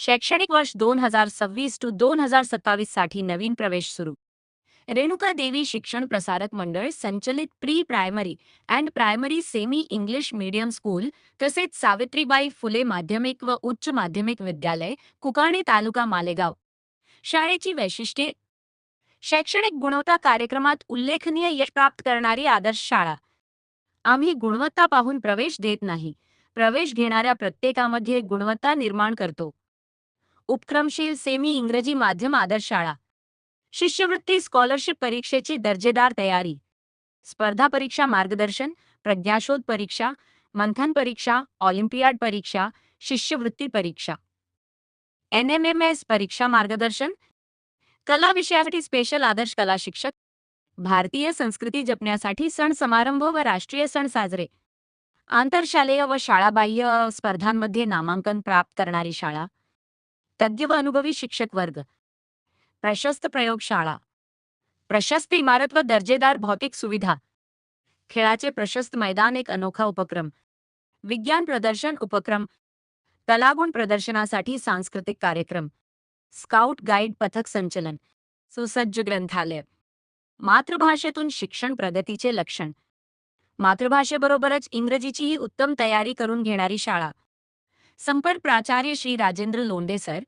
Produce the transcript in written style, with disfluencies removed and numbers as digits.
शैक्षणिक वर्ष 2026 टू 2027 साठी नवीन प्रवेश सुरू. रेणुका देवी शिक्षण प्रसारक मंडळ संचलित pre primary and primary semi English medium school तसेच सावित्रीबाई फुले माध्यमिक व उच्च माध्यमिक विद्यालय कुकाणे तालुका मालेगाव. शाळेची वैशिष्ट्ये: शैक्षणिक गुणवत्ता कार्यक्रमात उल्लेखनीय यश प्राप्त करणारी आदर्श शाळा. आम्ही गुणवत्ता पाहून प्रवेश देत नाही, प्रवेश घेणाऱ्या प्रत्येकामध्ये गुणवत्ता निर्माण करतो. उपक्रमशील सेमी इंग्रजी माध्यम आदर्श शाळा. शिष्यवृत्ती स्कॉलरशिप परीक्षेची दर्जेदार तयारी. स्पर्धा परीक्षा मार्गदर्शन, प्रज्ञाशोध परीक्षा, मंथन परीक्षा, ऑलिम्पियाड परीक्षा, शिष्यवृत्ती परीक्षा. NMMS परीक्षा मार्गदर्शन. कला विषयासाठी स्पेशल आदर्श कला शिक्षक. भारतीय संस्कृती जपण्यासाठी सण समारंभ व राष्ट्रीय सण साजरे. आंतरशालेय व शाळाबाह्य स्पर्धांमध्ये नामांकन प्राप्त करणारी शाळा. तज्ज्ञ व अनुभवी शिक्षक वर्ग. प्रशस्त प्रयोगशाळा. प्रशस्त इमारत व दर्जेदार भौतिक सुविधा. खेळाचे प्रशस्त मैदान एक अनोखा उपक्रम. विज्ञान प्रदर्शन उपक्रम. कलागुण प्रदर्शनासाठी सांस्कृतिक कार्यक्रम. स्काउट गाईड पथक संचलन. सुसज्ज ग्रंथालय. मातृभाषेतून शिक्षण प्रगतीचे लक्षण. मातृभाषेबरोबरच इंग्रजीचीही उत्तम तयारी करून घेणारी शाळा. संपर्क प्राचार्य श्री राजेंद्र लोंढे सर,